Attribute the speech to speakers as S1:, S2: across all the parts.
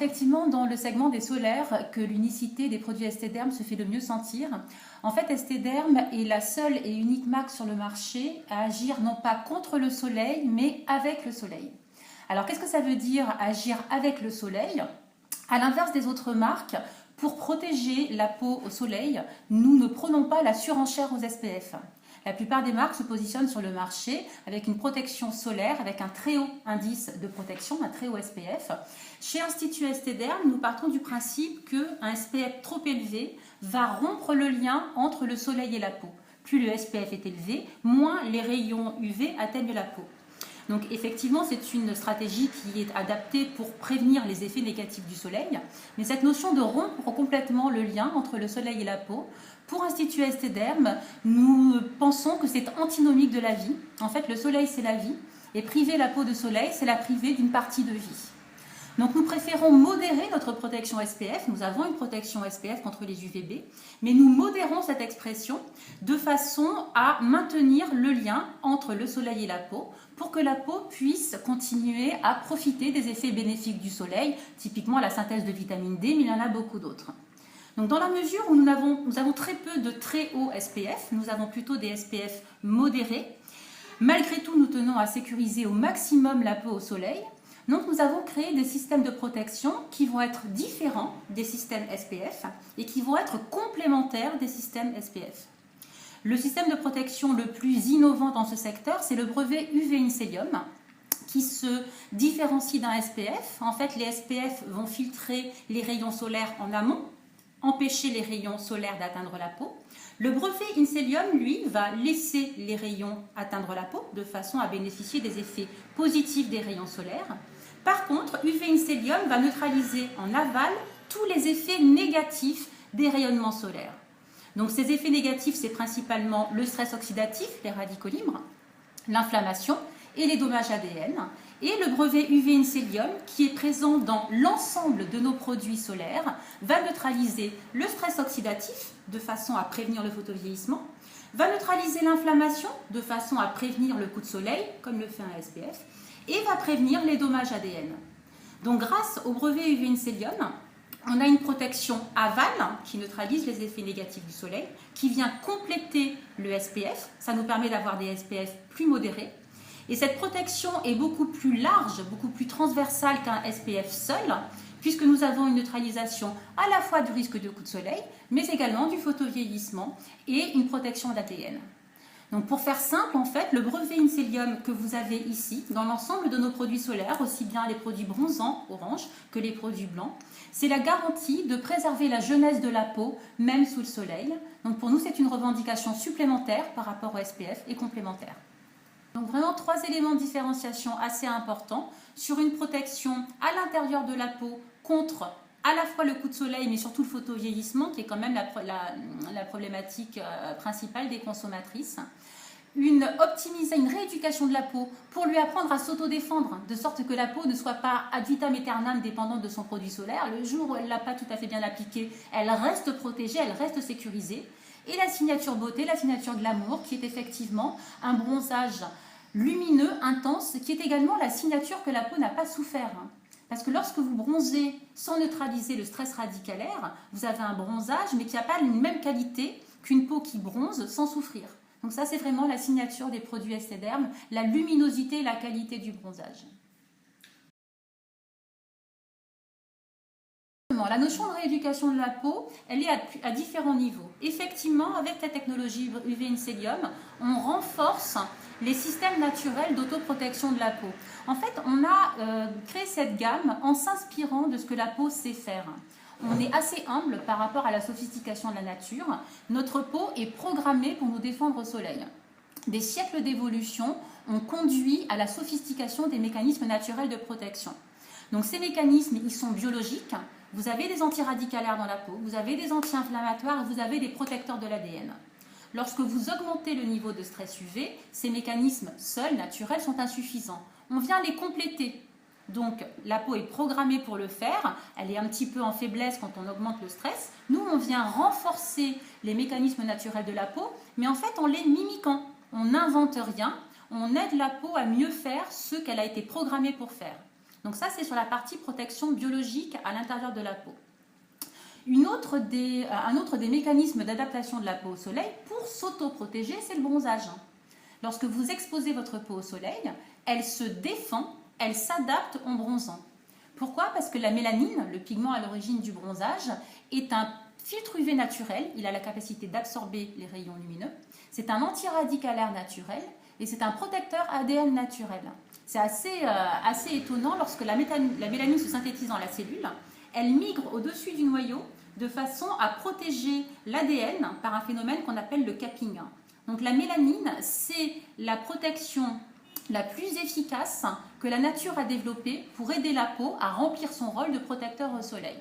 S1: effectivement dans le segment des solaires que l'unicité des produits Esthederm se fait le mieux sentir. En fait, Esthederm est la seule et unique marque sur le marché à agir non pas contre le soleil, mais avec le soleil. Alors, qu'est-ce que ça veut dire agir avec le soleil? À l'inverse des autres marques, pour protéger la peau au soleil, nous ne prenons pas la surenchère aux SPF. La plupart des marques se positionnent sur le marché avec une protection solaire, avec un très haut indice de protection, un très haut SPF. Chez Institut Esthederm, nous partons du principe qu'un SPF trop élevé va rompre le lien entre le soleil et la peau. Plus le SPF est élevé, moins les rayons UV atteignent la peau. Donc effectivement, c'est une stratégie qui est adaptée pour prévenir les effets négatifs du soleil. Mais cette notion de rompre complètement le lien entre le soleil et la peau, pour Institut Esthederm, nous pensons que c'est antinomique de la vie. En fait, le soleil, c'est la vie. Et priver la peau de soleil, c'est la priver d'une partie de vie. Donc nous préférons modérer notre protection SPF. Nous avons une protection SPF contre les UVB, mais nous modérons cette expression de façon à maintenir le lien entre le soleil et la peau pour que la peau puisse continuer à profiter des effets bénéfiques du soleil, typiquement la synthèse de vitamine D, mais il y en a beaucoup d'autres. Donc dans la mesure où nous avons très peu de très hauts SPF, nous avons plutôt des SPF modérés. Malgré tout, nous tenons à sécuriser au maximum la peau au soleil. Donc nous avons créé des systèmes de protection qui vont être différents des systèmes SPF et qui vont être complémentaires des systèmes SPF. Le système de protection le plus innovant dans ce secteur, c'est le brevet UV Inselium qui se différencie d'un SPF. En fait, les SPF vont filtrer les rayons solaires en amont, empêcher les rayons solaires d'atteindre la peau. Le brevet Inselium, lui, va laisser les rayons atteindre la peau de façon à bénéficier des effets positifs des rayons solaires. Par contre, UV Inselium va neutraliser en aval tous les effets négatifs des rayonnements solaires. Donc ces effets négatifs, c'est principalement le stress oxydatif, les radicaux libres, l'inflammation et les dommages ADN. Et le brevet UV Inselium, qui est présent dans l'ensemble de nos produits solaires, va neutraliser le stress oxydatif de façon à prévenir le photovieillissement, va neutraliser l'inflammation de façon à prévenir le coup de soleil, comme le fait un SPF, et va prévenir les dommages ADN. Donc grâce au brevet UV Inselium, on a une protection aval qui neutralise les effets négatifs du soleil, qui vient compléter le SPF. Ça nous permet d'avoir des SPF plus modérés. Et cette protection est beaucoup plus large, beaucoup plus transversale qu'un SPF seul, puisque nous avons une neutralisation à la fois du risque de coup de soleil, mais également du photovieillissement et une protection d'ADN. Donc pour faire simple, en fait, le brevet Inselium que vous avez ici, dans l'ensemble de nos produits solaires, aussi bien les produits bronzants, orange, que les produits blancs, c'est la garantie de préserver la jeunesse de la peau, même sous le soleil. Donc pour nous, c'est une revendication supplémentaire par rapport au SPF et complémentaire. Donc vraiment 3 éléments de différenciation assez importants sur une protection à l'intérieur de la peau contre à la fois le coup de soleil, mais surtout le photovieillissement, qui est quand même la problématique principale des consommatrices. Une rééducation de la peau pour lui apprendre à s'autodéfendre, de sorte que la peau ne soit pas ad vitam aeternam dépendante de son produit solaire. Le jour où elle ne l'a pas tout à fait bien appliqué, elle reste protégée, elle reste sécurisée. Et la signature beauté, la signature glamour, qui est effectivement un bronzage lumineux, intense, qui est également la signature que la peau n'a pas souffert. Parce que lorsque vous bronzez sans neutraliser le stress radicalaire, vous avez un bronzage, mais qui n'a pas la même qualité qu'une peau qui bronze sans souffrir. Donc ça, c'est vraiment la signature des produits Esthederm, la luminosité et la qualité du bronzage. La notion de rééducation de la peau, elle est à différents niveaux. Effectivement, avec la technologie UV Inselium, on renforce les systèmes naturels d'autoprotection de la peau. En fait, on a créé cette gamme en s'inspirant de ce que la peau sait faire. On est assez humble par rapport à la sophistication de la nature. Notre peau est programmée pour nous défendre au soleil. Des siècles d'évolution ont conduit à la sophistication des mécanismes naturels de protection. Donc ces mécanismes, ils sont biologiques. Vous avez des antiradicalaires dans la peau, vous avez des anti-inflammatoires et vous avez des protecteurs de l'ADN. Lorsque vous augmentez le niveau de stress UV, ces mécanismes seuls, naturels, sont insuffisants. On vient les compléter. Donc la peau est programmée pour le faire, elle est un petit peu en faiblesse quand on augmente le stress. Nous, on vient renforcer les mécanismes naturels de la peau, mais en fait, en les mimiquant. On n'invente rien, on aide la peau à mieux faire ce qu'elle a été programmée pour faire. Donc ça, c'est sur la partie protection biologique à l'intérieur de la peau. Un autre des mécanismes d'adaptation de la peau au soleil pour s'auto-protéger, c'est le bronzage. Lorsque vous exposez votre peau au soleil, elle se défend, elle s'adapte en bronzant. Pourquoi? Parce que la mélanine, le pigment à l'origine du bronzage, est un filtre UV naturel. Il a la capacité d'absorber les rayons lumineux. C'est un antiradicalaire naturel et c'est un protecteur ADN naturel. C'est assez étonnant lorsque la mélanine se synthétise dans la cellule. Elle migre au-dessus du noyau de façon à protéger l'ADN par un phénomène qu'on appelle le capping. Donc la mélanine, c'est la protection la plus efficace que la nature a développée pour aider la peau à remplir son rôle de protecteur au soleil.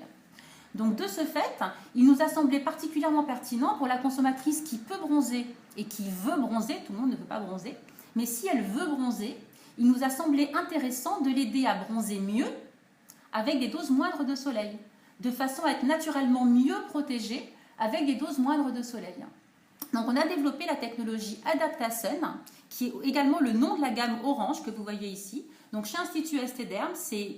S1: Donc de ce fait, il nous a semblé particulièrement pertinent pour la consommatrice qui peut bronzer et qui veut bronzer, tout le monde ne veut pas bronzer, mais si elle veut bronzer, il nous a semblé intéressant de l'aider à bronzer mieux avec des doses moindres de soleil, de façon à être naturellement mieux protégée avec des doses moindres de soleil. Donc on a développé la technologie AdaptaSun, qui est également le nom de la gamme orange que vous voyez ici. Donc chez Institut Esthederm, c'est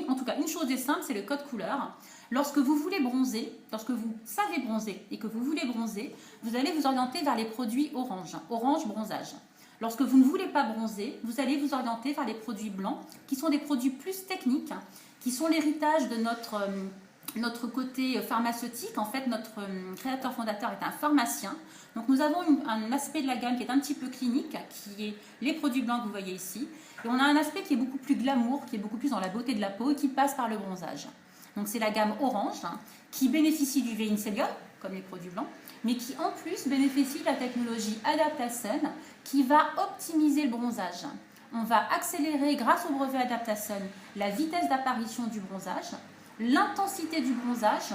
S1: en tout cas une chose est simple, c'est le code couleur. Lorsque vous voulez bronzer, lorsque vous savez bronzer et que vous voulez bronzer, vous allez vous orienter vers les produits orange, orange bronzage. Lorsque vous ne voulez pas bronzer, vous allez vous orienter vers les produits blancs, qui sont des produits plus techniques, qui sont l'héritage de notre côté pharmaceutique. En fait, notre créateur fondateur est un pharmacien. Donc nous avons un aspect de la gamme qui est un petit peu clinique, qui est les produits blancs que vous voyez ici. Et on a un aspect qui est beaucoup plus glamour, qui est beaucoup plus dans la beauté de la peau et qui passe par le bronzage. Donc c'est la gamme orange, qui bénéficie du V-Incelium, comme les produits blancs, mais qui en plus bénéficie de la technologie AdaptaSun, qui va optimiser le bronzage. On va accélérer, grâce au brevet AdaptaSun, la vitesse d'apparition du bronzage, l'intensité du bronzage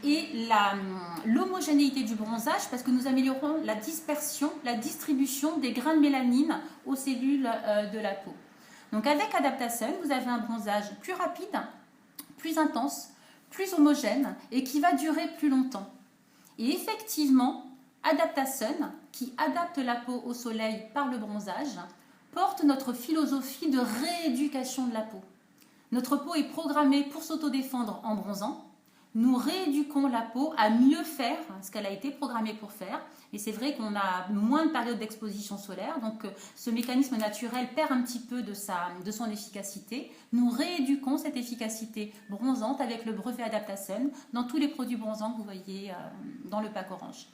S1: et l'homogénéité du bronzage, parce que nous améliorons la dispersion, la distribution des grains de mélanine aux cellules de la peau. Donc avec AdaptaSun, vous avez un bronzage plus rapide, plus intense, plus homogène et qui va durer plus longtemps. Et effectivement, AdaptaSun, qui adapte la peau au soleil par le bronzage, porte notre philosophie de rééducation de la peau. Notre peau est programmée pour s'autodéfendre en bronzant. Nous rééduquons la peau à mieux faire ce qu'elle a été programmée pour faire. Et c'est vrai qu'on a moins de périodes d'exposition solaire, donc ce mécanisme naturel perd un petit peu de son efficacité. Nous rééduquons cette efficacité bronzante avec le brevet AdaptaSun dans tous les produits bronzants que vous voyez dans le pack orange.